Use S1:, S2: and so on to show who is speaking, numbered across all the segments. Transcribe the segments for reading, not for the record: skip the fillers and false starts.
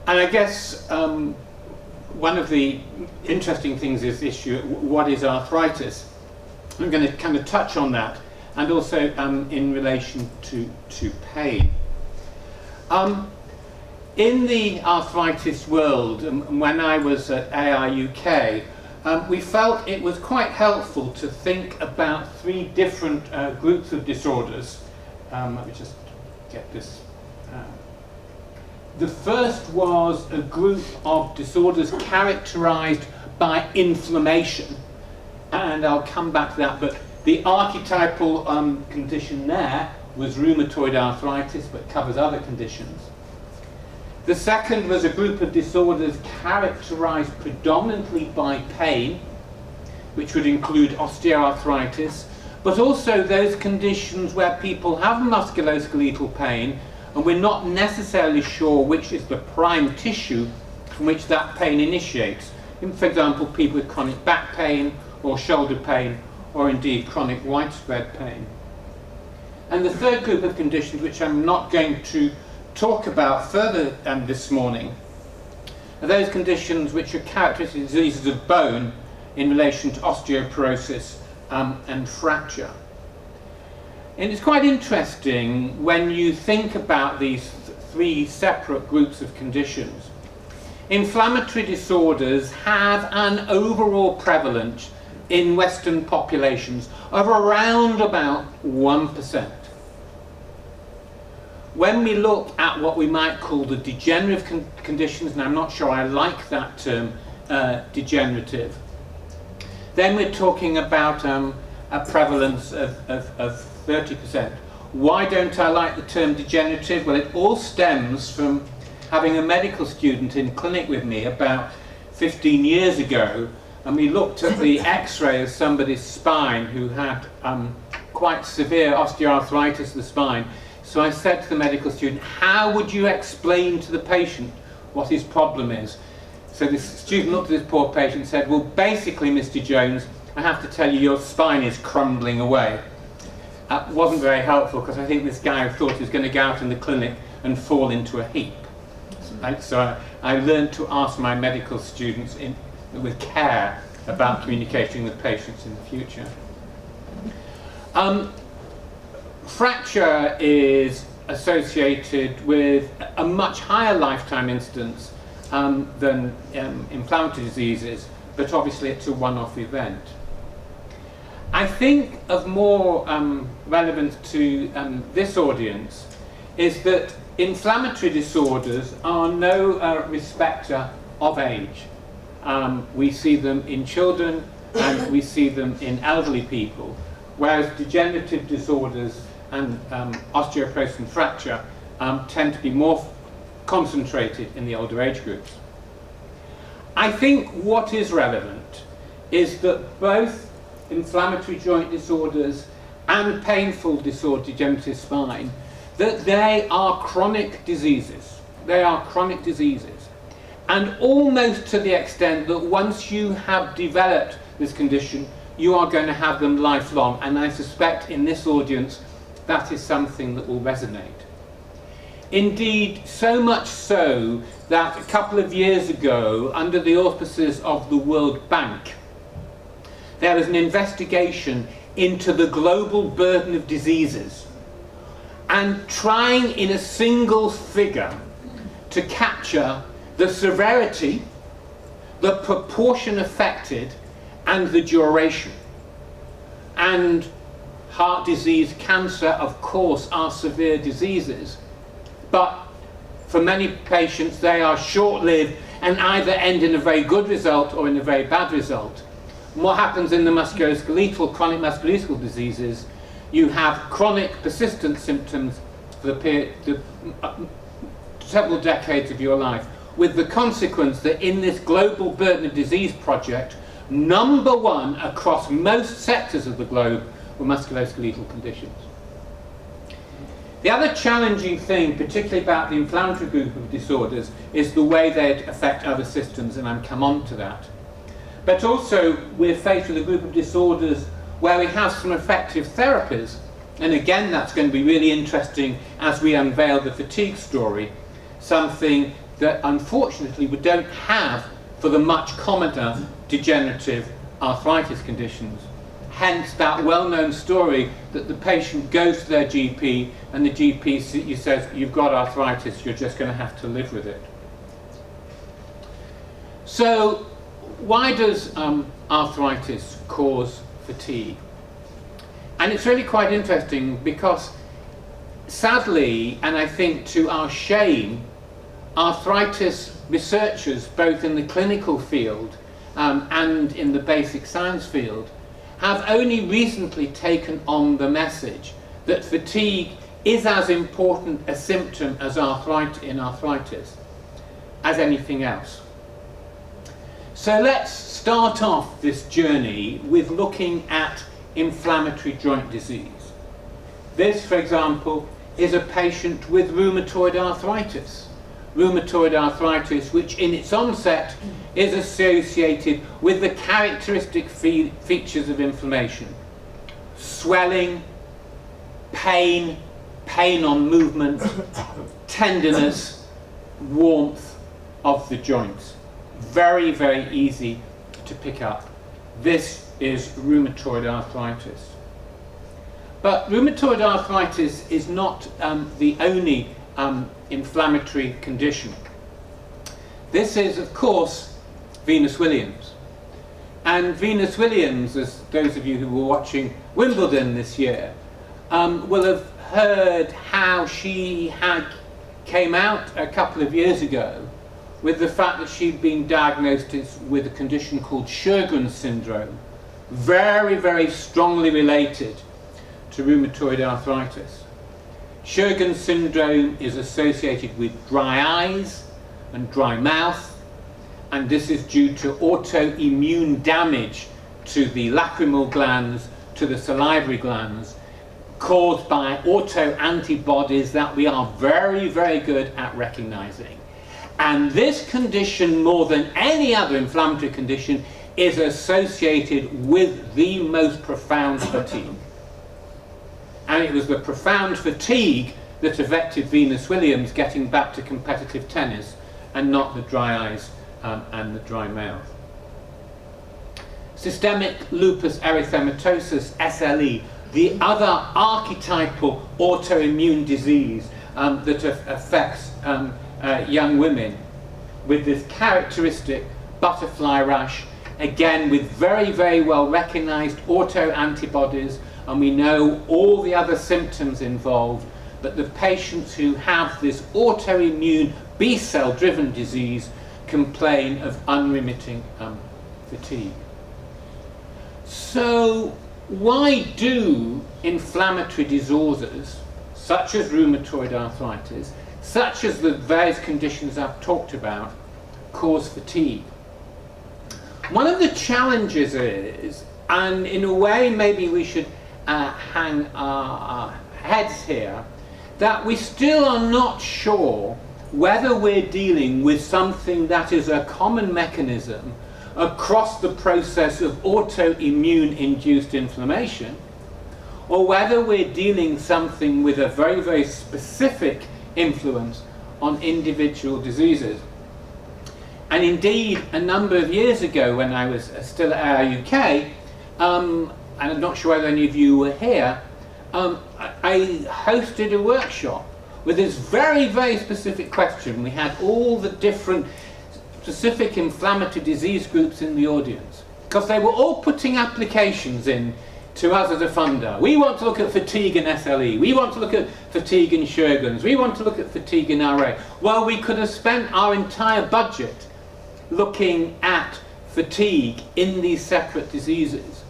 S1: And I guess one of the interesting things is the issue, what is arthritis? I'm going to kind of touch on that, and also in relation to pain. In the arthritis world, when I was at AI UK, we felt it was quite helpful to think about 3 different groups of disorders. Let me just get this. The first was a group of disorders characterized by inflammation, and I'll come back to that, but the archetypal condition there was rheumatoid arthritis, but covers other conditions. The second was a group of disorders characterized predominantly by pain, which would include osteoarthritis, but also those conditions where people have musculoskeletal pain and we're not necessarily sure which is the prime tissue from which that pain initiates. For example, people with chronic back pain or shoulder pain, or indeed chronic widespread pain. And the third group of conditions, which I'm not going to talk about further this morning, are those conditions which are characteristic diseases of bone in relation to osteoporosis and fracture. And it's quite interesting when you think about these 3 separate groups of conditions. Inflammatory disorders have an overall prevalence in Western populations of around about 1%. When we look at what we might call the degenerative conditions, and I'm not sure I like that term, degenerative, then we're talking about a prevalence of 30%. Why don't I like the term degenerative? Well, it all stems from having a medical student in clinic with me about 15 years ago, and we looked at the x-ray of somebody's spine who had quite severe osteoarthritis of the spine. So I said to the medical student, how would you explain to the patient what his problem is? So this student looked at this poor patient and said, well, basically, Mr. Jones, I have to tell you your spine is crumbling away. That wasn't very helpful, because I think this guy thought he was going to go out in the clinic and fall into a heap. So I learned to ask my medical students with care about communicating with patients in the future. Fracture is associated with a much higher lifetime incidence than inflammatory diseases, but obviously it's a one-off event. I think of more relevance to this audience is that inflammatory disorders are no respecter of age. We see them in children and we see them in elderly people, whereas degenerative disorders and osteoporosis and fracture tend to be more concentrated in the older age groups. I think what is relevant is that both inflammatory joint disorders and painful disorder, degenerative spine, that they are chronic diseases. They are chronic diseases. And almost to the extent that once you have developed this condition, you are going to have them lifelong. And I suspect in this audience, that is something that will resonate. Indeed, so much so that a couple of years ago, under the auspices of the World Bank, there was an investigation into the global burden of diseases, and trying in a single figure to capture the severity, the proportion affected, and the duration. And heart disease, cancer, of course, are severe diseases, but for many patients they are short-lived and either end in a very good result or in a very bad result. And what happens in the musculoskeletal, chronic musculoskeletal diseases, you have chronic persistent symptoms for the several decades of your life, with the consequence that in this global burden of disease project, number one across most sectors of the globe were musculoskeletal conditions. The other challenging thing, particularly about the inflammatory group of disorders, is the way they affect other systems, and I'll come on to that. But also, we're faced with a group of disorders where we have some effective therapies, and again, that's going to be really interesting as we unveil the fatigue story, something that unfortunately we don't have for the much commoner degenerative arthritis conditions. Hence that well-known story that the patient goes to their GP and the GP says, you've got arthritis, you're just going to have to live with it. So why does arthritis cause fatigue? And it's really quite interesting because sadly, and I think to our shame, arthritis researchers, both in the clinical field and in the basic science field, have only recently taken on the message that fatigue is as important a symptom as in arthritis as anything else. So let's start off this journey with looking at inflammatory joint disease. This, for example, is a patient with rheumatoid arthritis. Rheumatoid arthritis, which in its onset is associated with the characteristic features of inflammation: swelling, pain on movement, tenderness, warmth of the joints. Very, very easy to pick up. This is rheumatoid arthritis. But rheumatoid arthritis is not the only inflammatory condition. This is, of course, Venus Williams. And Venus Williams, as those of you who were watching Wimbledon this year, will have heard how she came out a couple of years ago with the fact that she'd been diagnosed with a condition called Sjögren's syndrome, very, very strongly related to rheumatoid arthritis. Sjögren's syndrome is associated with dry eyes and dry mouth, and this is due to autoimmune damage to the lacrimal glands, to the salivary glands, caused by autoantibodies that we are very, very good at recognizing. And this condition, more than any other inflammatory condition, is associated with the most profound fatigue. And it was the profound fatigue that affected Venus Williams getting back to competitive tennis, and not the dry eyes and the dry mouth. Systemic lupus erythematosus, SLE, the other archetypal autoimmune disease that affects young women with this characteristic butterfly rash, again with very, very well recognized autoantibodies, and we know all the other symptoms involved, but the patients who have this autoimmune B-cell driven disease complain of unremitting fatigue. So why do inflammatory disorders such as rheumatoid arthritis, such as the various conditions I've talked about, cause fatigue? One of the challenges is, and in a way maybe we should hang our heads here, that we still are not sure whether we're dealing with something that is a common mechanism across the process of autoimmune induced inflammation, or whether we're dealing something with a very, very specific influence on individual diseases. And indeed, a number of years ago, when I was still at ARUK, and I'm not sure whether any of you were here, I hosted a workshop with this very, very specific question. We had all the different specific inflammatory disease groups in the audience, because they were all putting applications in to us as a funder. We want to look at fatigue in SLE. We want to look at fatigue in Sjögren's. We want to look at fatigue in RA. Well, we could have spent our entire budget looking at fatigue in these separate diseases.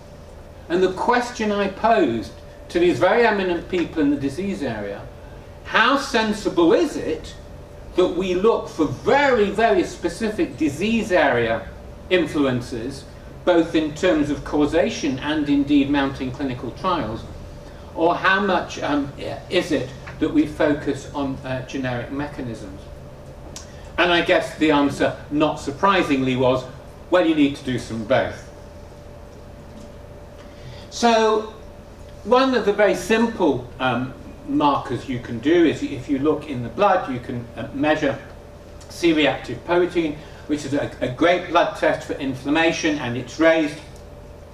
S1: And the question I posed to these very eminent people in the disease area: how sensible is it that we look for very, very specific disease area influences, both in terms of causation and indeed mounting clinical trials, or how much is it that we focus on generic mechanisms? And I guess the answer, not surprisingly, was, well, you need to do some both. So one of the very simple markers you can do is, if you look in the blood, you can measure C-reactive protein, which is a great blood test for inflammation, and it's raised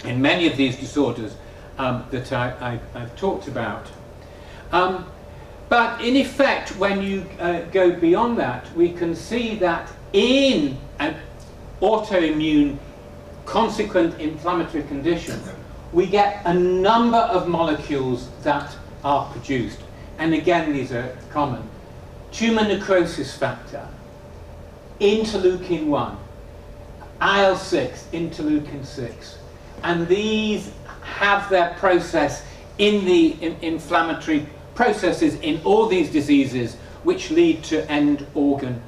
S1: in many of these disorders that I've talked about. But in effect, when you go beyond that, we can see that in an autoimmune consequent inflammatory condition, we get a number of molecules that are produced. And again, these are common. Tumor necrosis factor, interleukin-1, IL-6, interleukin-6. And these have their process in the inflammatory processes in all these diseases, which lead to end organ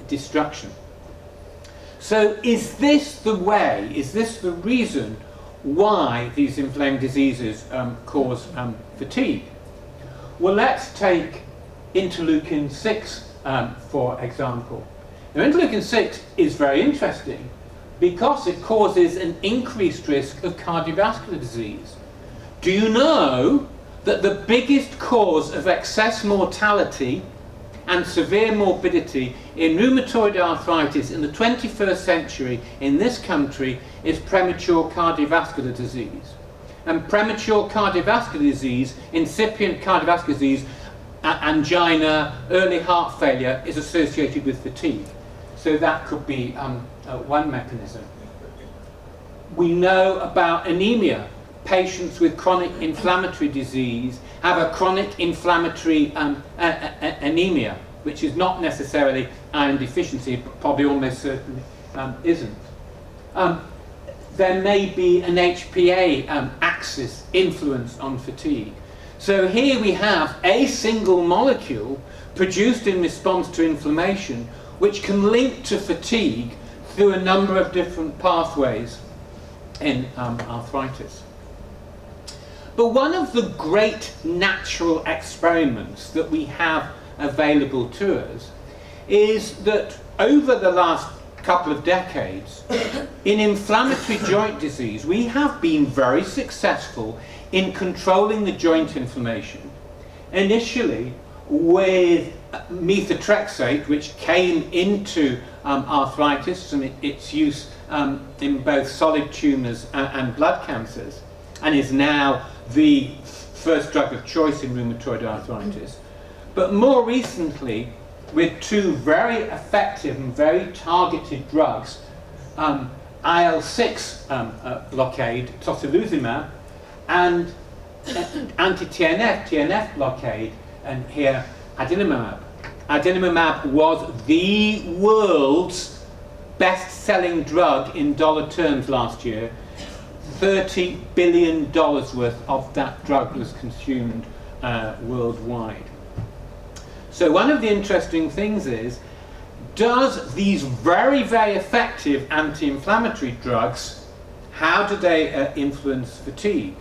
S1: destruction. So is this the way, is this the reason why these inflamed diseases cause fatigue? Well, let's take interleukin-6 for example. Now, interleukin-6 is very interesting because it causes an increased risk of cardiovascular disease. Do you know that the biggest cause of excess mortality and severe morbidity in rheumatoid arthritis in the 21st century in this country is premature cardiovascular disease? And premature cardiovascular disease, incipient cardiovascular disease, angina, early heart failure is associated with fatigue. So that could be one mechanism. We know about anemia. Patients with chronic inflammatory disease have a chronic inflammatory anemia, which is not necessarily iron deficiency, but probably almost certainly isn't. There may be an HPA axis influence on fatigue. So here we have a single molecule produced in response to inflammation, which can link to fatigue through a number of different pathways in arthritis. But one of the great natural experiments that we have available to us is that over the last couple of decades, in inflammatory joint disease, we have been very successful in controlling the joint inflammation. Initially with methotrexate, which came into arthritis and its use in both solid tumours and blood cancers, and is now the first drug of choice in rheumatoid arthritis. But more recently, with two very effective and very targeted drugs, IL-6 blockade, tocilizumab, and anti-TNF, TNF blockade, and here adalimumab. Adalimumab was the world's best-selling drug in dollar terms last year. $30 billion worth of that drug was consumed worldwide. So one of the interesting things is, does these very, very effective anti-inflammatory drugs, how do they influence fatigue?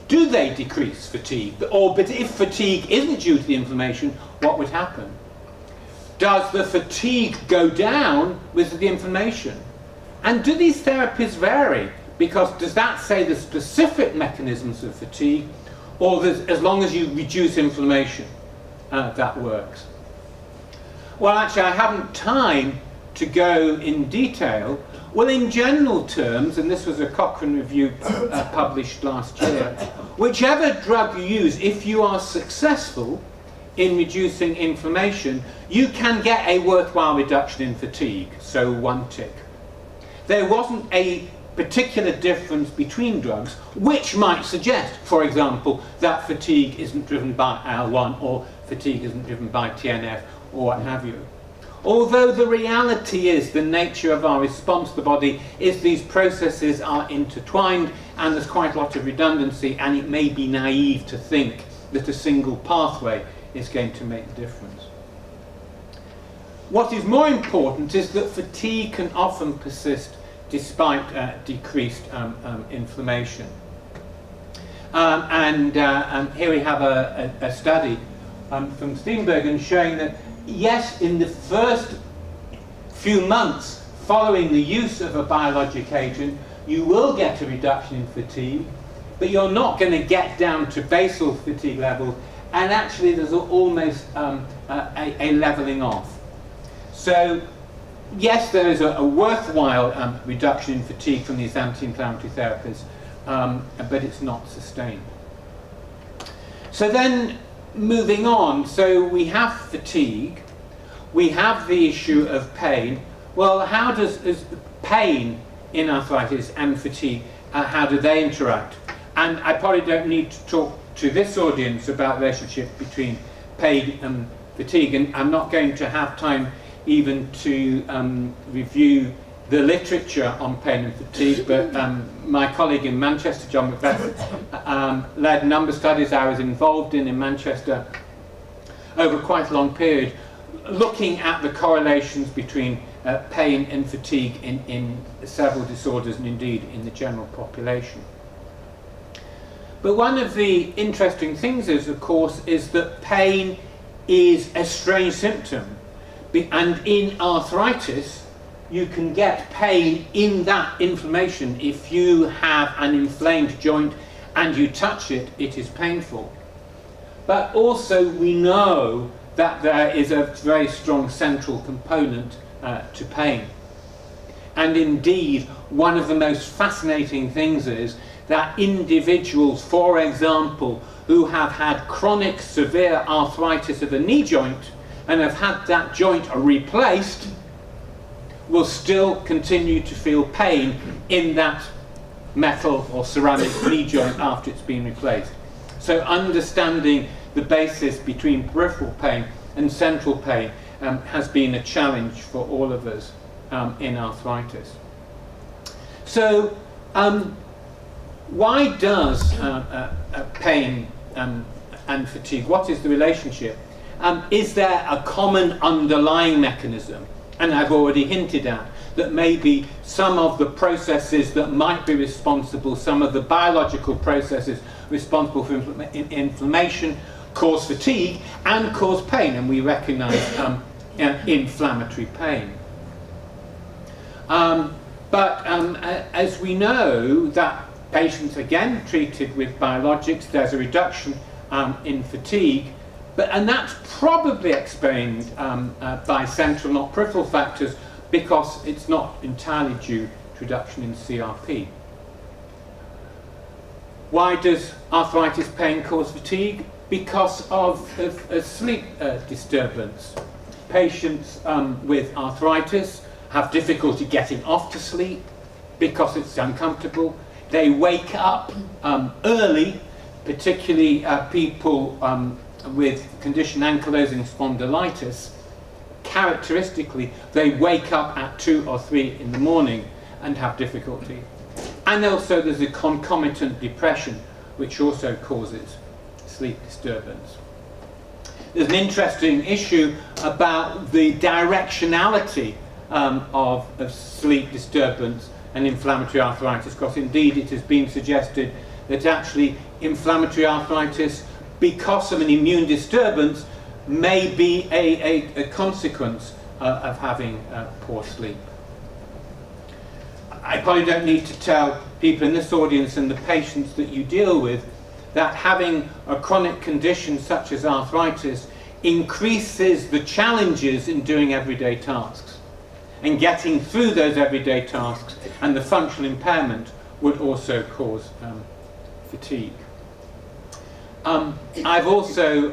S1: Do they decrease fatigue? But if fatigue isn't due to the inflammation, what would happen? Does the fatigue go down with the inflammation? And do these therapies vary? Because does that say the specific mechanisms of fatigue, or as long as you reduce inflammation, that works? Well, actually, I haven't time to go in detail. Well, in general terms, and this was a Cochrane review published last year, whichever drug you use, if you are successful in reducing inflammation, you can get a worthwhile reduction in fatigue, so one tick. There wasn't a particular difference between drugs, which might suggest, for example, that fatigue isn't driven by IL-1 or fatigue isn't driven by TNF or what have you. Although the reality is, the nature of our response to the body is these processes are intertwined and there's quite a lot of redundancy, and it may be naive to think that a single pathway is going to make the difference. What is more important is that fatigue can often persist despite decreased inflammation. Here we have a study from Steenbergen showing that, yes, in the first few months following the use of a biologic agent, you will get a reduction in fatigue, but you're not going to get down to basal fatigue levels, and actually there's almost a leveling off. So yes, there is a worthwhile reduction in fatigue from these anti-inflammatory therapies, but it's not sustained. So then, moving on, so we have fatigue, we have the issue of pain. Well, how is pain in arthritis and fatigue, how do they interact? And I probably don't need to talk to this audience about the relationship between pain and fatigue, and I'm not going to have time even to review the literature on pain and fatigue, but my colleague in Manchester, John Macbeth, led a number of studies I was involved in Manchester over quite a long period, looking at the correlations between pain and fatigue in several disorders and indeed in the general population. But one of the interesting things is, of course, is that pain is a strange symptom, and in arthritis you can get pain in that inflammation. If you have an inflamed joint and you touch it, it is painful. But also we know that there is a very strong central component to pain. And indeed, one of the most fascinating things is that individuals, for example, who have had chronic severe arthritis of the knee joint and have had that joint replaced will still continue to feel pain in that metal or ceramic knee joint after it's been replaced. So understanding the basis between peripheral pain and central pain has been a challenge for all of us in arthritis. So why does pain and fatigue, what is the relationship? Is there a common underlying mechanism? And I've already hinted at that maybe some of the processes that might be responsible, some of the biological processes responsible for inflammation cause fatigue and cause pain, and we recognize inflammatory pain. But as we know that patients, again, treated with biologics, there's a reduction in fatigue, and that's probably explained by central, not peripheral factors, because it's not entirely due to reduction in CRP. Why does arthritis pain cause fatigue? Because of sleep disturbance. Patients with arthritis have difficulty getting off to sleep because it's uncomfortable. They wake up early, particularly people with condition ankylosing spondylitis. Characteristically, they wake up at 2 or 3 in the morning and have difficulty. And also there's a concomitant depression, which also causes sleep disturbance. There's an interesting issue about the directionality of sleep disturbance and inflammatory arthritis, because indeed it has been suggested that actually inflammatory arthritis, because of an immune disturbance, may be a consequence of having poor sleep. I probably don't need to tell people in this audience and the patients that you deal with that having a chronic condition such as arthritis increases the challenges in doing everyday tasks. And getting through those everyday tasks and the functional impairment would also cause fatigue. I've also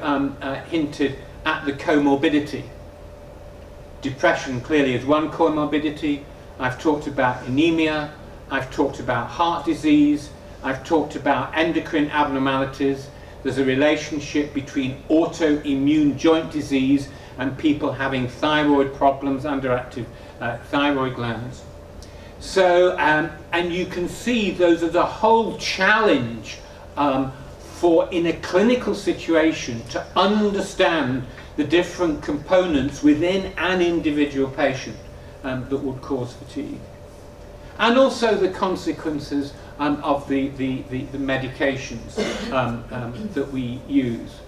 S1: hinted at the comorbidity. Depression clearly is one comorbidity. I've talked about anemia. I've talked about heart disease. I've talked about endocrine abnormalities. There's a relationship between autoimmune joint disease and people having thyroid problems, underactive thyroid glands. So, and you can see those are the whole challenge for, in a clinical situation, to understand the different components within an individual patient that would cause fatigue. And also the consequences of the medications that we use.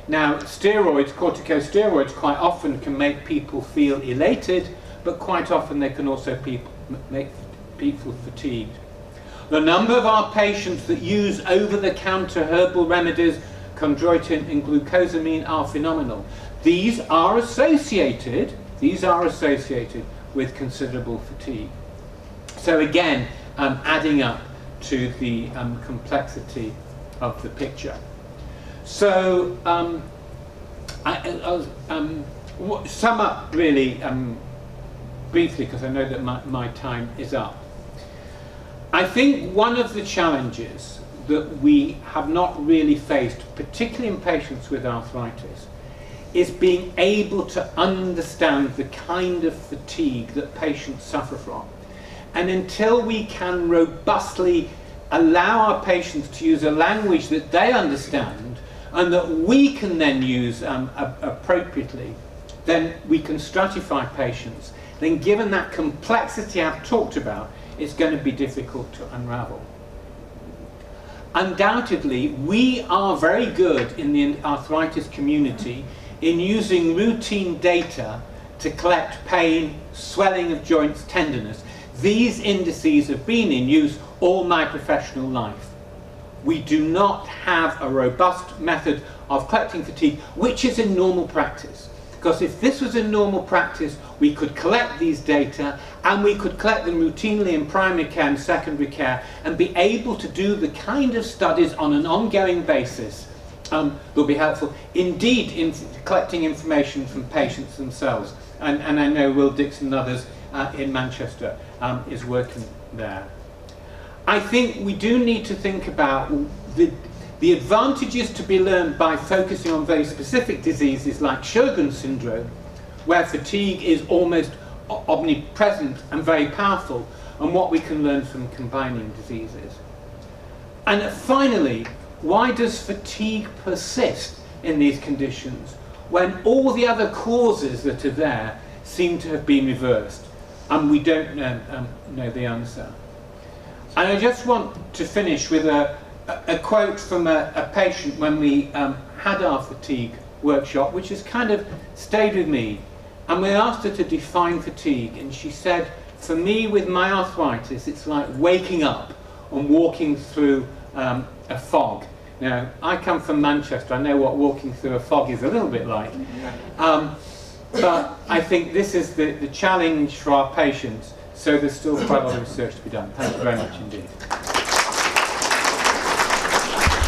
S1: Now, steroids, corticosteroids, quite often can make people feel elated, but quite often they can also make people fatigued. The number of our patients that use over-the-counter herbal remedies, chondroitin and glucosamine, are phenomenal. These are associated these are associated with considerable fatigue. So again, adding up to the complexity of the picture. So I'll sum up really briefly, because I know that my time is up. I think one of the challenges that we have not really faced, particularly in patients with arthritis, is being able to understand the kind of fatigue that patients suffer from. And until we can robustly allow our patients to use a language that they understand and that we can then use appropriately, then we can stratify patients. Then given that complexity I've talked about, it's going to be difficult to unravel. Undoubtedly, we are very good in the arthritis community in using routine data to collect pain, swelling of joints, tenderness. These indices have been in use all my professional life. We do not have a robust method of collecting fatigue, which is in normal practice. Because if this was in normal practice, we could collect these data and we could collect them routinely in primary care and secondary care and be able to do the kind of studies on an ongoing basis that will be helpful. Indeed, in collecting information from patients themselves. And I know Will Dixon and others in Manchester is working there. I think we do need to think about the advantages to be learned by focusing on very specific diseases like Sjogren's syndrome, where fatigue is almost omnipresent and very powerful, and what we can learn from combining diseases. And finally, why does fatigue persist in these conditions when all the other causes that are there seem to have been reversed? And we don't know the answer. And I just want to finish with a quote from a patient when we had our fatigue workshop, which has kind of stayed with me. And we asked her to define fatigue, and she said, for me with my arthritis, it's like waking up and walking through a fog. Now, I come from Manchester, I know what walking through a fog is a little bit like. But I think this is the challenge for our patients, so there's still quite a lot of research to be done. Thank you very much indeed.